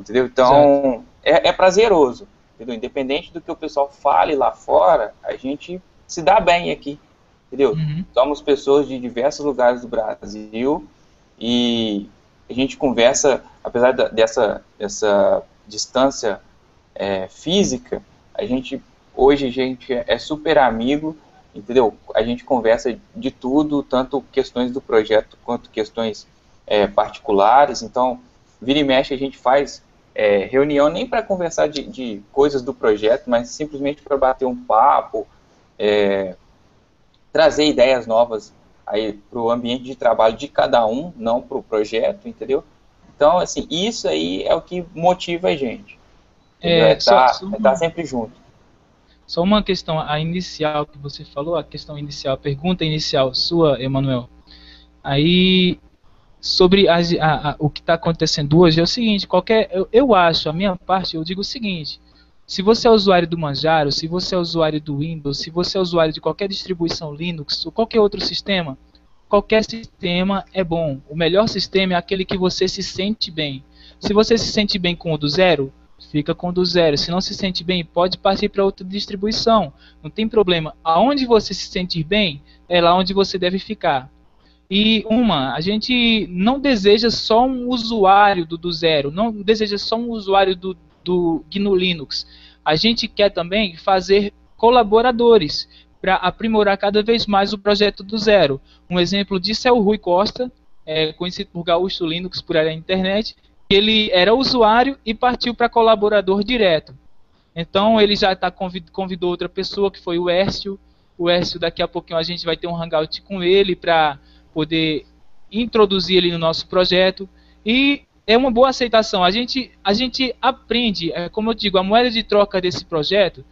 entendeu? Então, é prazeroso, entendeu? Independente do que o pessoal fale lá fora, a gente se dá bem aqui, entendeu? Somos pessoas de diversos lugares do Brasil e a gente conversa, apesar dessa distância física, hoje a gente é super amigo, entendeu? A gente conversa de tudo, tanto questões do projeto quanto questões particulares. Então, vira e mexe a gente faz reunião nem para conversar de coisas do projeto, mas simplesmente para bater um papo, trazer ideias novas aí para o ambiente de trabalho de cada um, não para o projeto, entendeu? Então, assim, isso aí é o que motiva a gente. Tá sempre junto. Só uma questão, a inicial que você falou, a questão inicial, a pergunta inicial sua, Emanuel. Aí, sobre o que está acontecendo hoje, é o seguinte, eu acho, a minha parte, eu digo o seguinte, se você é usuário do Manjaro, se você é usuário do Windows, se você é usuário de qualquer distribuição Linux, ou qualquer outro sistema, qualquer sistema é bom. O melhor sistema é aquele que você se sente bem. Se você se sente bem com o do zero, fica com o do zero. Se não se sente bem, pode partir para outra distribuição. Não tem problema. Aonde você se sentir bem, é lá onde você deve ficar. E a gente não deseja só um usuário do zero, não deseja só um usuário do GNU Linux. A gente quer também fazer colaboradores para aprimorar cada vez mais o projeto do zero. Um exemplo disso é o Rui Costa, conhecido por Gaúcho Linux por aí na internet. Ele era usuário e partiu para colaborador direto. Então ele já convidou outra pessoa, que foi o Hércio. O Hércio, daqui a pouquinho a gente vai ter um hangout com ele para poder introduzir ele no nosso projeto. E é uma boa aceitação. A gente aprende, como eu digo, a moeda de troca desse projeto,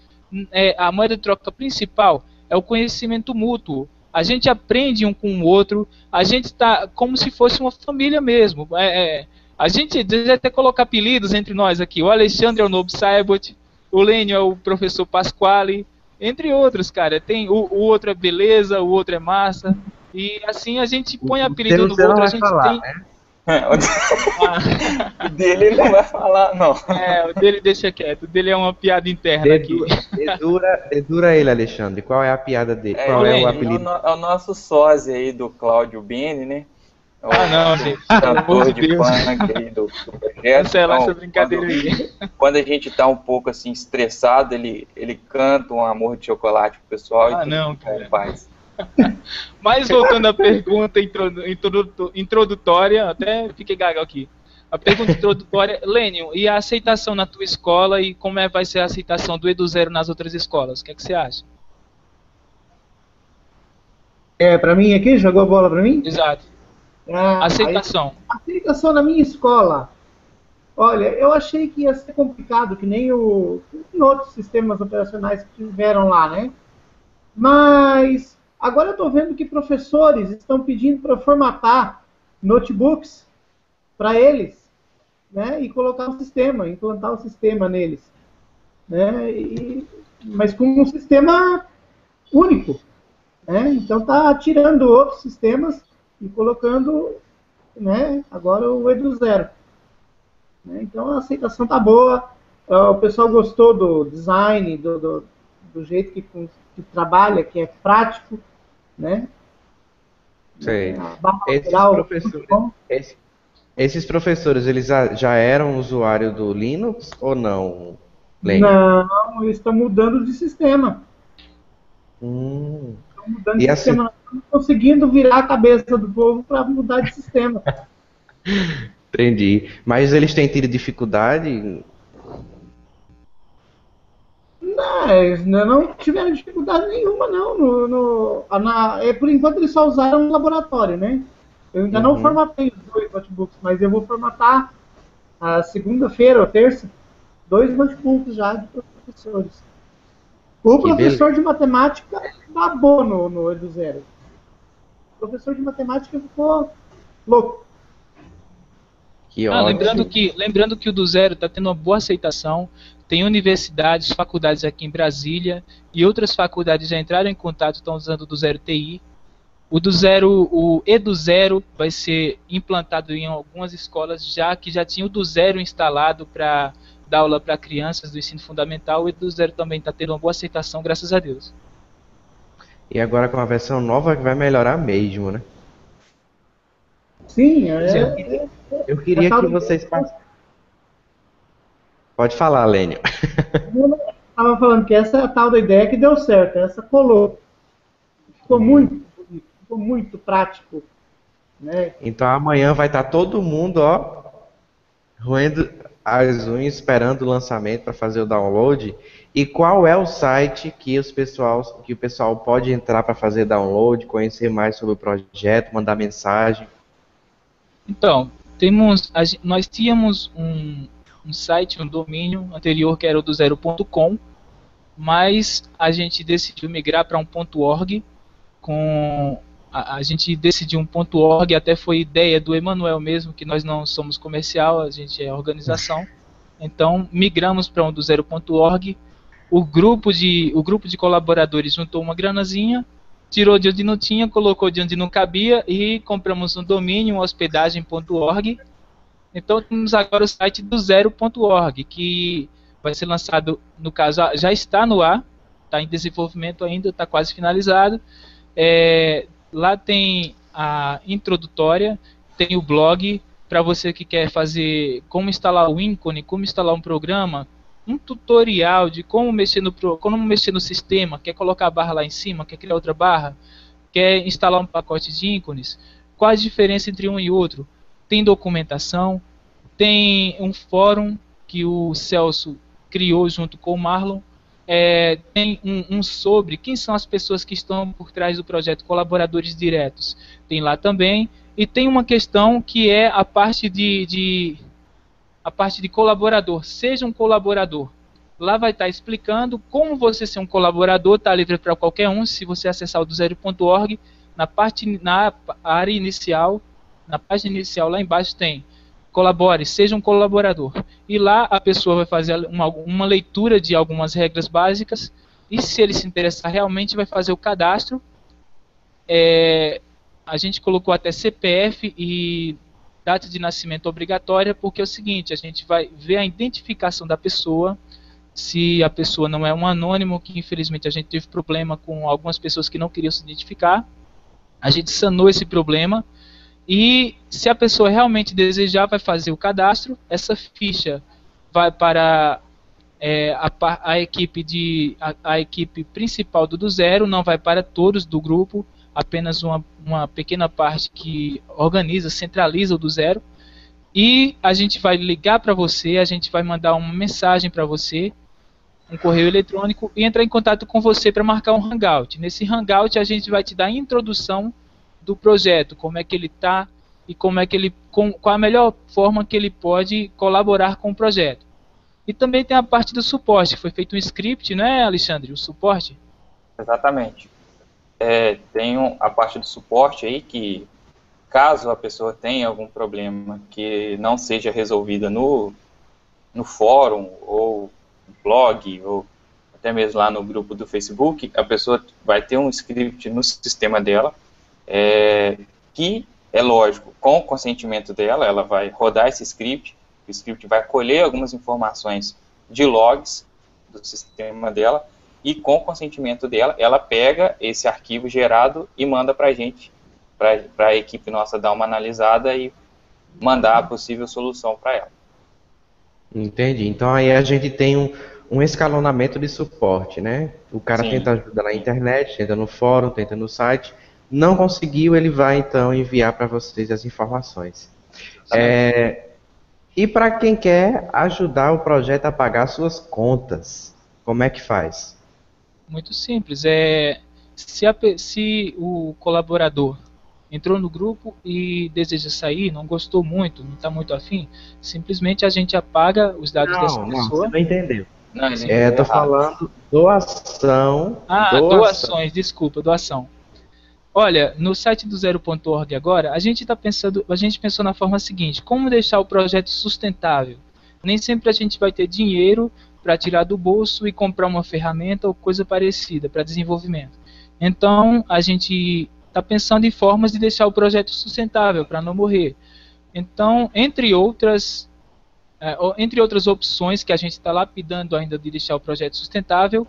a moeda de troca principal é o conhecimento mútuo. A gente aprende um com o outro, a gente está como se fosse uma família mesmo. A gente deve até colocar apelidos entre nós aqui. O Alexandre é o Nobo Saibot, o Lênio é o professor Pasquale, entre outros, cara. Tem o outro é beleza, o outro é massa. E assim a gente põe apelido no outro, a gente tem... Né? O dele ele não vai falar, não. O dele deixa quieto, o dele é uma piada interna aqui. Dedura ele, Alexandre. Qual é a piada dele? Qual é o apelido? É o nosso sósia aí do Cláudio Bene, né? Não, gente. Cantor de punk aí do projeto. Cancela essa brincadeira aí. Quando a gente tá um pouco assim estressado, ele canta um amor de chocolate pro pessoal. Não, cara. Faz. Mas voltando à pergunta introdutória, até fiquei gago aqui. A pergunta introdutória, Lênio, e a aceitação na tua escola e como vai ser a aceitação do Edu0 nas outras escolas? O que é que você acha? Pra mim aqui? Jogou a bola pra mim? Exato. Aceitação. Aceitação na minha escola. Olha, eu achei que ia ser complicado, que nem em outros sistemas operacionais que tiveram lá, né? Mas agora eu estou vendo que professores estão pedindo para formatar notebooks para eles, né? E colocar o sistema, implantar o sistema neles, né? Mas com um sistema único, né? Então está tirando outros sistemas e colocando, né? Agora o Edu0. Né? Então a aceitação está boa, o pessoal gostou do design, do jeito que trabalha, que é prático, né? Sei. Esses professores, eles já eram usuários do Linux ou não? Não, eles estão mudando de sistema. Estão mudando de sistema. Nós estamos conseguindo virar a cabeça do povo para mudar de sistema. Entendi. Mas eles têm tido dificuldade? Não tiveram dificuldade nenhuma, não. Por enquanto eles só usaram no laboratório, né? Eu ainda não formatei os 2 notebooks, mas eu vou formatar a segunda-feira ou terça 2 notebooks já de professores. O professor de matemática babou no Edu0. O professor de matemática ficou louco. Que Lembrando ótimo. que o do zero está tendo uma boa aceitação. Tem universidades, faculdades aqui em Brasília e outras faculdades já entraram em contato, estão usando o do zero TI. O Edu Zero vai ser implantado em algumas escolas, já que já tinha o do zero instalado para dar aula para crianças do ensino fundamental. O Edu Zero também está tendo uma boa aceitação, graças a Deus. E agora com a versão nova que vai melhorar mesmo, né? Sim, Eu queria que vocês Pode falar, Lênio. eu estava falando que essa é a tal da ideia que deu certo, essa colou. Ficou muito bonito, ficou muito prático, né? Então amanhã vai estar todo mundo, ó, roendo as unhas, esperando o lançamento para fazer o download. E qual é o site que o pessoal pode entrar para fazer download, conhecer mais sobre o projeto, mandar mensagem? Então, nós tínhamos um site, um domínio anterior que era o do zero.com, mas a gente decidiu migrar para um .org. A gente decidiu um .org, até foi ideia do Emanuel mesmo, que nós não somos comercial, a gente é organização. Então, migramos para um do zero.org. O grupo de colaboradores juntou uma granazinha, tirou de onde não tinha, colocou de onde não cabia e compramos um domínio, hospedagem.org. Então temos agora o site do zero.org, que vai ser lançado, no caso, já está no ar, está em desenvolvimento ainda, está quase finalizado. Lá tem a introdutória, tem o blog, para você que quer fazer como instalar o ícone, como instalar um programa, um tutorial de como mexer no sistema, quer colocar a barra lá em cima, quer criar outra barra, quer instalar um pacote de ícones, qual a diferença entre um e outro. Tem documentação, tem um fórum que o Celso criou junto com o Marlon, tem um sobre quem são as pessoas que estão por trás do projeto, colaboradores diretos, tem lá também, e tem uma questão que é a parte de colaborador, seja um colaborador. Lá vai estar explicando como você ser um colaborador, está livre para qualquer um, se você acessar o do zero.org, na área inicial, na página inicial lá embaixo tem colabore, seja um colaborador. E lá a pessoa vai fazer uma leitura de algumas regras básicas, e se ele se interessar realmente vai fazer o cadastro. A gente colocou até CPF e data de nascimento obrigatória, porque é o seguinte, a gente vai ver a identificação da pessoa, se a pessoa não é um anônimo, que infelizmente a gente teve problema com algumas pessoas que não queriam se identificar, a gente sanou esse problema, e se a pessoa realmente desejar, vai fazer o cadastro, essa ficha vai para a equipe principal do Zero, não vai para todos do grupo, apenas uma pequena parte que organiza, centraliza o do Zero, e a gente vai ligar para você, a gente vai mandar uma mensagem para você, um correio eletrônico, e entrar em contato com você para marcar um hangout. Nesse hangout a gente vai te dar a introdução do projeto, como é que ele está e qual a melhor forma que ele pode colaborar com o projeto. E também tem a parte do suporte, foi feito um script, né, Alexandre, o suporte? Exatamente. Tem a parte do suporte aí que, caso a pessoa tenha algum problema que não seja resolvida no fórum, ou no blog, ou até mesmo lá no grupo do Facebook, a pessoa vai ter um script no sistema dela, que, é lógico, com o consentimento dela, ela vai rodar esse script, o script vai colher algumas informações de logs do sistema dela, e com o consentimento dela, ela pega esse arquivo gerado e manda para a gente, para a equipe nossa dar uma analisada e mandar a possível solução para ela. Entendi. Então aí a gente tem um escalonamento de suporte, né? O cara Sim. tenta ajuda na internet, tenta no fórum, tenta no site. Não conseguiu, ele vai então enviar para vocês as informações. E para quem quer ajudar o projeto a pagar suas contas, como é que faz? Muito simples. Se o colaborador entrou no grupo e deseja sair, não gostou muito, não está muito afim, simplesmente a gente apaga os dados dessa pessoa. Você não entendeu. Não, Tô falando doação. Doações, desculpa, doação. Olha, no site do zero.org agora, a gente pensou na forma seguinte: como deixar o projeto sustentável? Nem sempre a gente vai ter dinheiro para tirar do bolso e comprar uma ferramenta ou coisa parecida para desenvolvimento. Então, a gente está pensando em formas de deixar o projeto sustentável para não morrer. Então, entre outras opções que a gente está lapidando ainda de deixar o projeto sustentável,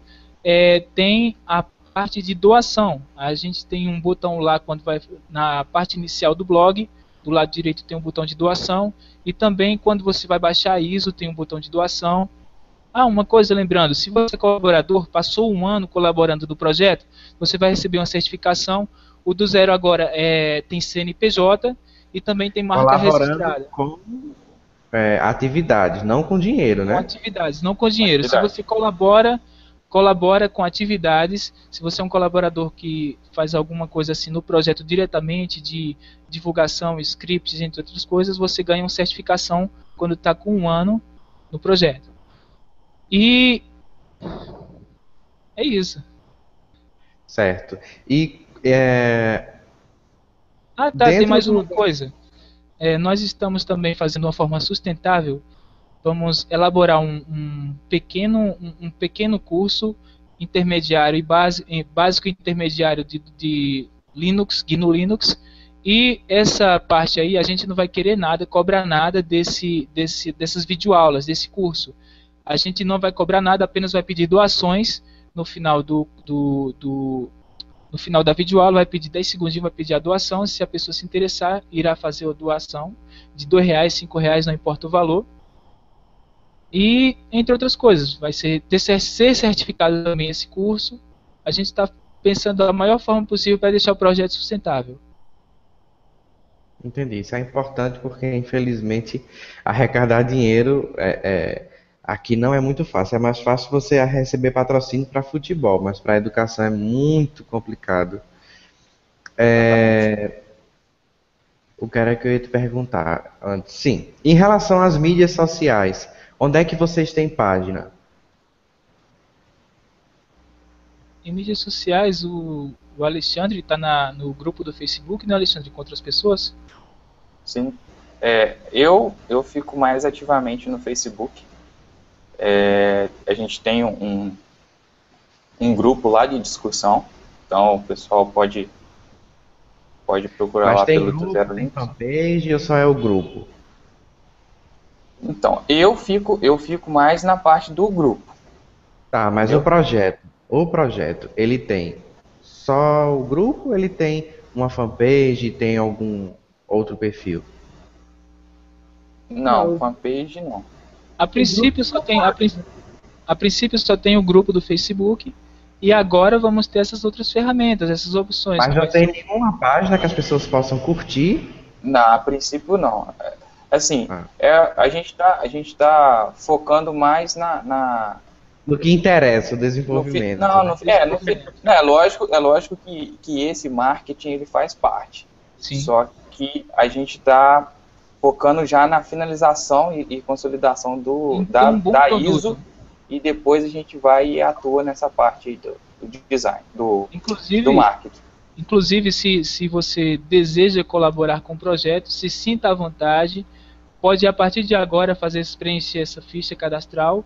tem a parte de doação. A gente tem um botão lá, quando vai na parte inicial do blog, do lado direito tem um botão de doação, e também quando você vai baixar a ISO tem um botão de doação. Uma coisa lembrando, se você é colaborador, passou um ano colaborando do projeto, você vai receber uma certificação. O do Zero agora tem CNPJ e também tem marca registrada. Com atividades, não com dinheiro, né? Com atividades, não com dinheiro. Se você colabora com atividades, se você é um colaborador que faz alguma coisa assim no projeto diretamente, de divulgação, scripts, entre outras coisas, você ganha uma certificação quando está com um ano no projeto. E é isso. Certo. E tem mais uma coisa. Nós estamos também fazendo uma forma sustentável. Vamos elaborar um pequeno curso intermediário e básico intermediário de Linux, GNU Linux, e essa parte aí a gente não vai querer cobrar nada dessas videoaulas, desse curso. A gente não vai cobrar nada, apenas vai pedir doações no final no final da videoaula, vai pedir 10 segundinhos, vai pedir a doação. Se a pessoa se interessar, irá fazer a doação de R$ 2, R$ 5, não importa o valor. E, entre outras coisas, vai ser certificado também esse curso. A gente está pensando da maior forma possível para deixar o projeto sustentável. Entendi. Isso é importante porque, infelizmente, arrecadar dinheiro aqui não é muito fácil. É mais fácil você receber patrocínio para futebol, mas para educação é muito complicado. O que era que eu ia te perguntar antes? Sim. Em relação às mídias sociais, onde é que vocês têm página? Em mídias sociais, o Alexandre está no grupo do Facebook, né, Alexandre, com outras pessoas? Sim. Eu fico mais ativamente no Facebook. A gente tem um grupo lá de discussão, então o pessoal pode procurar lá pelo grupo, Zero tem Links. fanpage ou só é o grupo? Então, eu fico mais na parte do grupo. Tá, mas o projeto, ele tem só o grupo ou ele tem uma fanpage, tem algum outro perfil? Não, fanpage não. A princípio só tem o grupo do Facebook, e agora vamos ter essas outras ferramentas, essas opções. Mas não tem nenhuma página que as pessoas possam curtir? Não, a princípio não. Assim, a gente tá focando mais no que interessa, o desenvolvimento. É lógico que esse marketing ele faz parte. Sim. Só que a gente está focando já na finalização e consolidação da ISO, e depois a gente vai e atua nessa parte aí do design, do marketing. Inclusive, se você deseja colaborar com o projeto, se sinta à vontade, pode a partir de agora preencher essa ficha cadastral.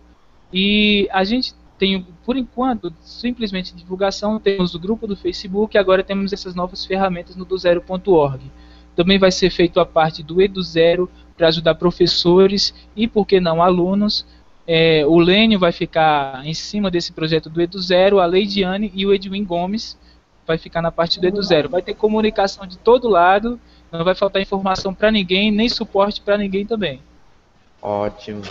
E a gente tem, por enquanto, simplesmente divulgação, temos o grupo do Facebook, e agora temos essas novas ferramentas no dozero.org. Também vai ser feito a parte do EduZero para ajudar professores e, por que não, alunos. O Lênio vai ficar em cima desse projeto do EduZero, a Leidiane e o Edwin Gomes vai ficar na parte do EduZero. Vai ter comunicação de todo lado, não vai faltar informação para ninguém, nem suporte para ninguém também. Ótimo.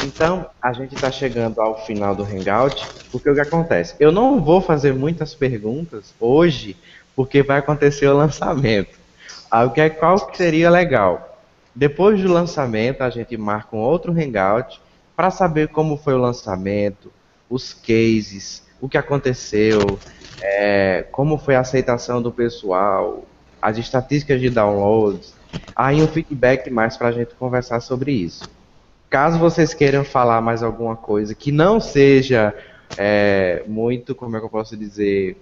Então, a gente está chegando ao final do Hangout, porque o que acontece? Eu não vou fazer muitas perguntas hoje, porque vai acontecer o lançamento. Qual que seria legal? Depois do lançamento, a gente marca um outro Hangout para saber como foi o lançamento, os cases, o que aconteceu, como foi a aceitação do pessoal, as estatísticas de downloads, aí um feedback mais para a gente conversar sobre isso. Caso vocês queiram falar mais alguma coisa que não seja muito, como é que eu posso dizer,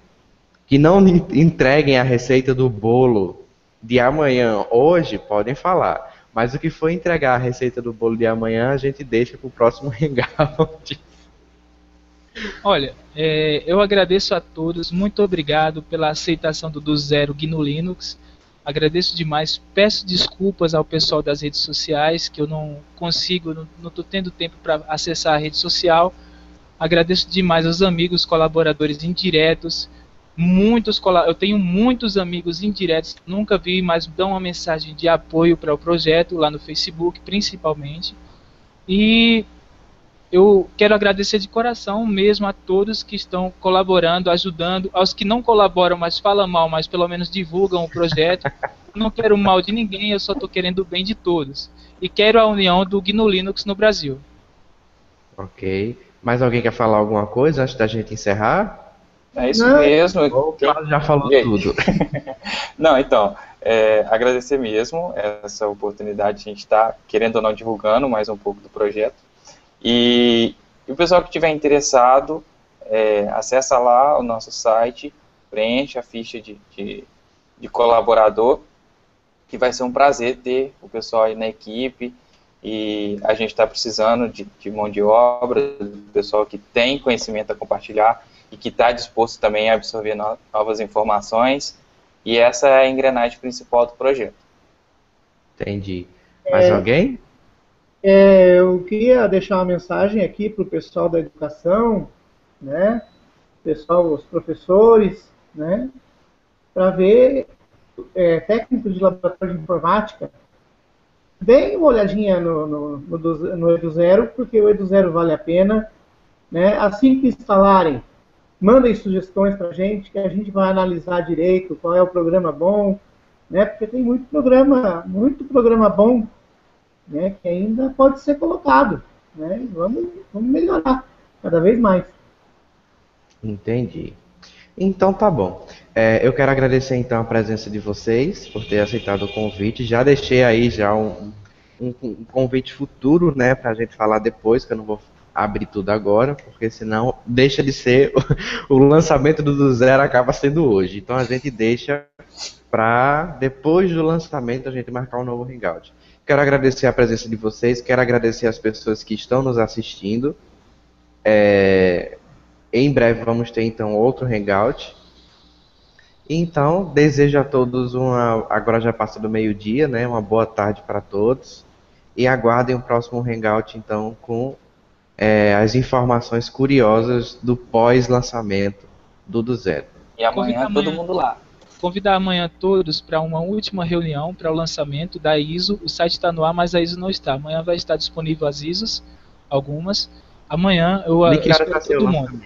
que não entreguem a receita do bolo de amanhã hoje, podem falar. Mas o que for entregar a receita do bolo de amanhã, a gente deixa para o próximo hangout. Olha, eu agradeço a todos, muito obrigado pela aceitação do Zero GNU Linux. Agradeço demais, peço desculpas ao pessoal das redes sociais, que eu não consigo, não estou tendo tempo para acessar a rede social. Agradeço demais aos amigos colaboradores indiretos, eu tenho muitos amigos indiretos, nunca vi, mas dão uma mensagem de apoio para o projeto, lá no Facebook principalmente. E eu quero agradecer de coração mesmo a todos que estão colaborando, ajudando, aos que não colaboram, mas falam mal, mas pelo menos divulgam o projeto. Não quero o mal de ninguém, eu só estou querendo o bem de todos. E quero a união do GNU Linux no Brasil. Ok. Mais alguém quer falar alguma coisa antes da gente encerrar? É isso mesmo. O Carlos já falou tudo. Não, então, agradecer mesmo essa oportunidade de a gente estar, querendo ou não, divulgando mais um pouco do projeto. E o pessoal que estiver interessado, acessa lá o nosso site, preenche a ficha de colaborador, que vai ser um prazer ter o pessoal aí na equipe. E a gente está precisando de mão de obra, do pessoal que tem conhecimento a compartilhar e que está disposto também a absorver novas informações. E essa é a engrenagem principal do projeto. Entendi. Mais alguém? Eu queria deixar uma mensagem aqui para o pessoal da educação, né? Pessoal, os professores, né? Para ver técnicos de laboratório de informática. Deem uma olhadinha no Edu Zero, porque o Edu Zero vale a pena. Né? Assim que instalarem, mandem sugestões para a gente, que a gente vai analisar direito qual é o programa bom, né? Porque tem muito programa bom, né? Que ainda pode ser colocado. Né? Vamos melhorar cada vez mais. Entendi. Então tá bom. Eu quero agradecer então a presença de vocês por ter aceitado o convite. Já deixei aí um convite futuro, né, pra gente falar depois, que eu não vou abrir tudo agora, porque senão deixa de ser o lançamento do Zero acaba sendo hoje. Então a gente deixa para depois do lançamento a gente marcar um novo Hangout. Quero agradecer a presença de vocês, quero agradecer as pessoas que estão nos assistindo. Em breve vamos ter então outro Hangout. Então, desejo a todos agora já passa do meio-dia, né? Uma boa tarde para todos. E aguardem o próximo Hangout então com as informações curiosas do pós-lançamento do Zero. E amanhã todo mundo lá. Convidar amanhã todos para uma última reunião para o lançamento da ISO. O site está no ar, mas a ISO não está. Amanhã vai estar disponível as ISOs, algumas. Amanhã eu espero todo mundo.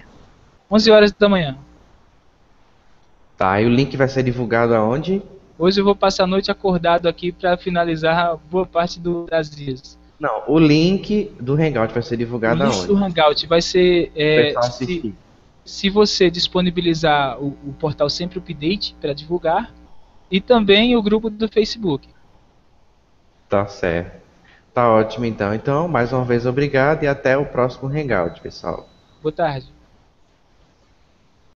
11 horas da manhã. Tá, e o link vai ser divulgado aonde? Hoje eu vou passar a noite acordado aqui para finalizar boa parte das ISOs. Não, o link do Hangout vai ser divulgado aonde? O link do Hangout vai ser... se você disponibilizar o portal Sempre Update para divulgar, e também o grupo do Facebook. Tá certo. Tá ótimo então. Então, mais uma vez, obrigado e até o próximo Hangout, pessoal. Boa tarde.